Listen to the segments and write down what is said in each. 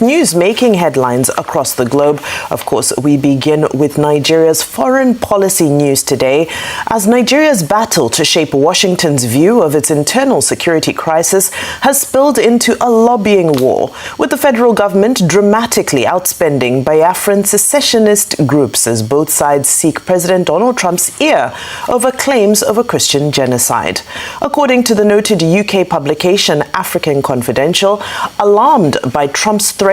News making headlines across the globe. Of course, we begin with Nigeria's foreign policy news today, as Nigeria's battle to shape Washington's view of its internal security crisis has spilled into a lobbying war, with the federal government dramatically outspending Biafran secessionist groups as both sides seek President Donald Trump's ear over claims of a Christian genocide. According to the noted UK publication African Confidential, alarmed by Trump's threat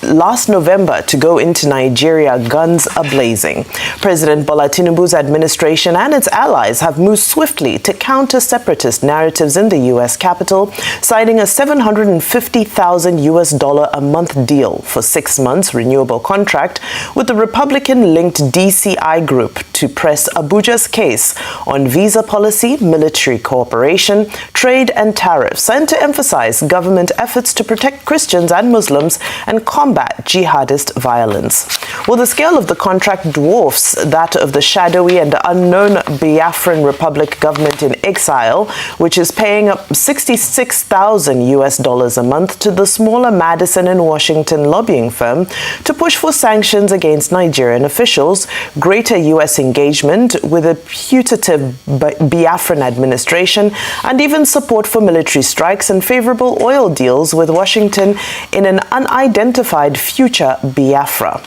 last November to go into Nigeria guns a-blazing, President Bola Tinubu's administration and its allies have moved swiftly to counter separatist narratives in the U.S. capital, signing a $750,000 a month deal for 6 months renewable contract with the Republican-linked DCI group to press Abuja's case on visa policy, military cooperation, trade and tariffs, and to emphasize government efforts to protect Christians and Muslims and combat jihadist violence. Well, the scale of the contract dwarfs that of the shadowy and unknown Biafran Republic government in exile, which is paying up $66,000 a month to the smaller Madison and Washington lobbying firm to push for sanctions against Nigerian officials, greater U.S. engagement with a putative Biafran administration, and even support for military strikes and favorable oil deals with Washington in an unidentified future Biafra.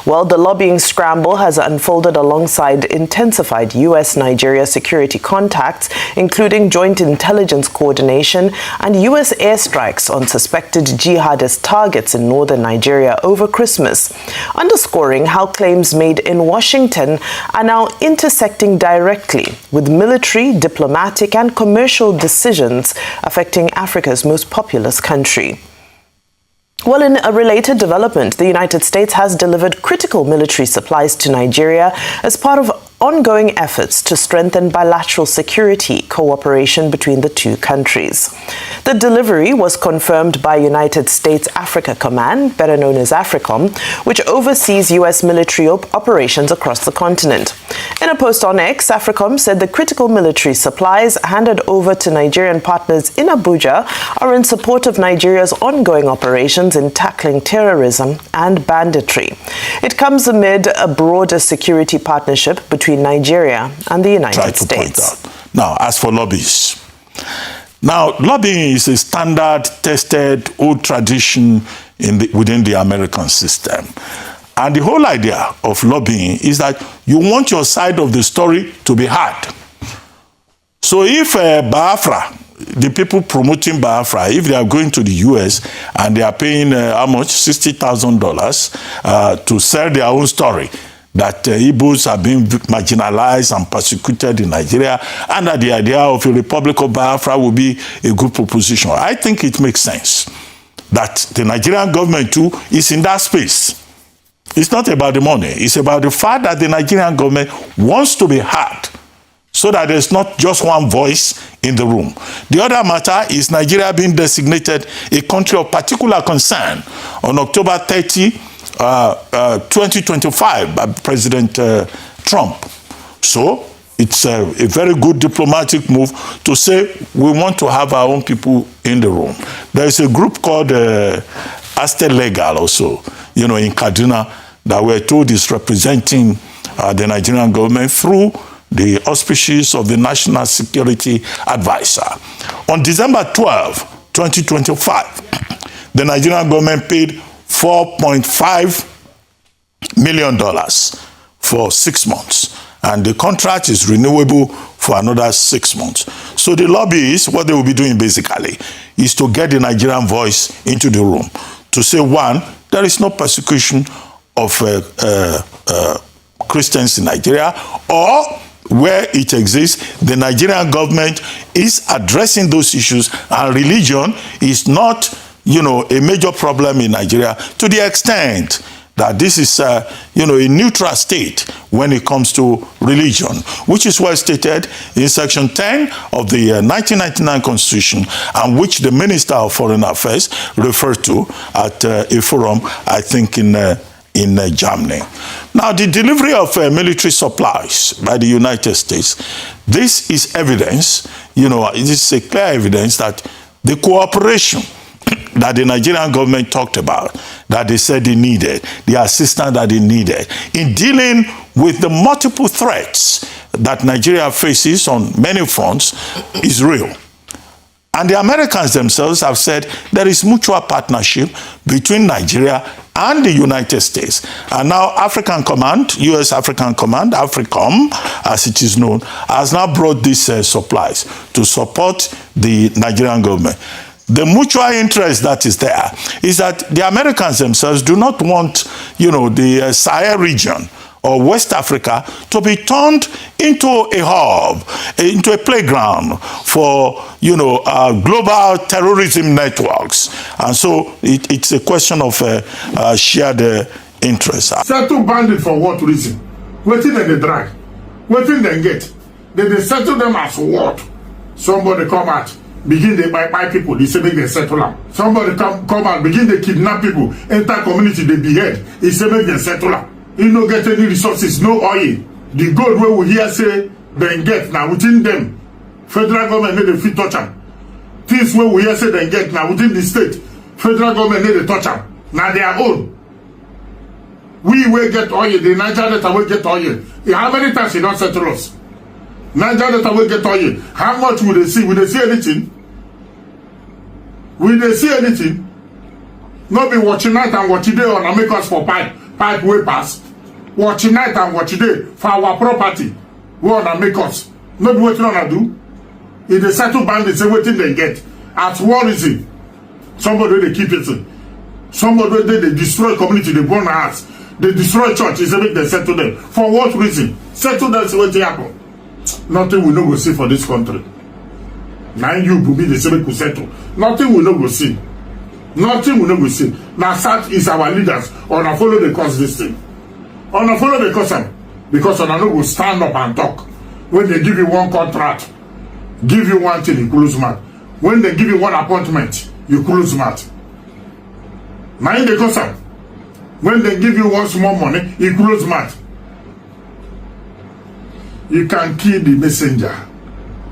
Well, the lobbying scramble has unfolded alongside intensified U.S.-Nigeria security contacts, including joint intelligence coordination and U.S. airstrikes on suspected jihadist targets in northern Nigeria over Christmas, underscoring how claims made in Washington are now intersecting directly with military, diplomatic, and commercial decisions affecting Africa's most populous country. Well, in a related development, the United States has delivered critical military supplies to Nigeria as part of ongoing efforts to strengthen bilateral security cooperation between the two countries. The delivery was confirmed by United States Africa Command, better known as AFRICOM, which oversees U.S. military operations across the continent. In a post on X, AFRICOM said the critical military supplies handed over to Nigerian partners in Abuja are in support of Nigeria's ongoing operations in tackling terrorism and banditry. It comes amid a broader security partnership between Nigeria and the United States. Now, as for lobbies, lobbying is a standard, tested, old tradition within the American system. And the whole idea of lobbying is that you want your side of the story to be heard. So if Biafra, the people promoting Biafra, if they are going to the U.S. and they are paying how much? $60,000 to sell their own story, that Igbos have been marginalized and persecuted in Nigeria, and that the idea of a Republic of Biafra will be a good proposition. I think it makes sense that the Nigerian government too is in that space. It's not about the money. It's about the fact that the Nigerian government wants to be heard, so that there's not just one voice in the room. The other matter is Nigeria being designated a country of particular concern on October 30, 2025 by President Trump. So it's a very good diplomatic move to say we want to have our own people in the room. There is a group called Aste Legal also, in Kaduna, that we're told is representing the Nigerian government through the auspices of the National Security Advisor. On December 12, 2025, the Nigerian government paid $4.5 million for 6 months, and the contract is renewable for another 6 months. So the lobbyists, what they will be doing basically is to get the Nigerian voice into the room to say, one, there is no persecution of Christians in Nigeria, or where it exists, the Nigerian government is addressing those issues, and religion is not a major problem in Nigeria, to the extent that this is, a neutral state when it comes to religion, which is well stated in Section 10 of the 1999 Constitution, and which the Minister of Foreign Affairs referred to at a forum, I think, in Germany. Now, the delivery of military supplies by the United States, this is evidence, it is a clear evidence that the cooperation that the Nigerian government talked about, that they said they needed, the assistance that they needed in dealing with the multiple threats that Nigeria faces on many fronts is real. And the Americans themselves have said there is mutual partnership between Nigeria and the United States. And now African Command, U.S. African Command, AFRICOM, as it is known, has now brought these supplies to support the Nigerian government. The mutual interest that is there is that the Americans themselves do not want, the Sahel region or West Africa to be turned into a hub, into a playground for, global terrorism networks. And so it's a question of shared interest. Settle bandit for what reason? Waiting in the drag. Waiting they get. They settle them as what? Somebody come out, begin they buy people, they say make they settle them. Somebody come out, begin they kidnap people, enter community, they behead, they say make they settle them. You no get any resources, no oil. The gold where we hear say they get now within them. Federal government need to fit touch them. Things where we hear say they get now within the state. Federal government need to touch them. Now their own. We will get oil. The Niger Delta will get oil. How many times he don't settle us? Niger Delta will get oil. How much will they see? Will they see anything? Will they see anything? Not be watching night and watching day on and make us for pipe way pass. Watching night and watching day for our property. We wanna make us. Not what you wanna do. If they settle bandits, say what they get. At war is it? Somebody they keep it. Somebody they destroy community, they burn house. They destroy church, is make they settle them. For what reason? Settle them, see what happen. Nothing we no go see for this country. Now you will be the same to settle. Nothing we no go see. Nothing we no go see. Now such is our leaders. On a follow the cause this thing. On a follow the cause them. Because on a no go stand up and talk. When they give you one contract, give you one thing, you close mouth. When they give you one appointment, you close mouth. Now in the cause them. When they give you one small money, you close mouth. You can kill the messenger,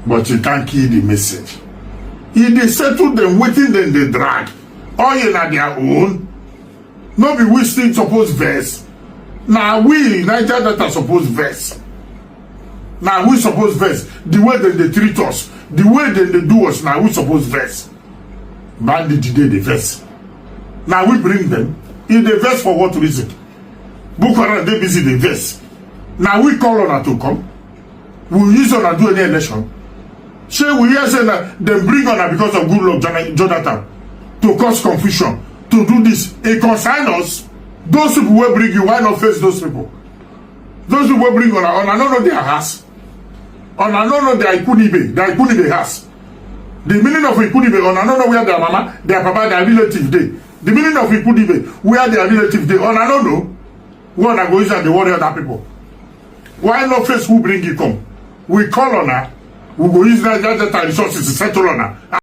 but you can't kill the message. If they settle them, waiting, then they drag. All you na their own. No be we still suppose verse. Now we, Niger Delta suppose verse. Now we suppose verse. The way that they treat us, the way that they do us, now we suppose verse. Bandit today they verse. Now we bring them. If they verse for what reason? Bukhara they busy they verse. Now we call on her to come. We use on her do any election. Say we hear say that they bring on her because of good luck Jonathan to cause confusion, to do this. It concern us. Those people will bring you, why not face those people? Those people will bring on I don't know their house. On I don't know their Ikunibe house. The meaning of Ikunibe, on I don't know where their mama, their papa, their relative day. The meaning of Ikunibe, where their relative day, on I don't know. One that goes and they worry other people. Why not face who bring you come? We call on her, we go use that resources to settle on her.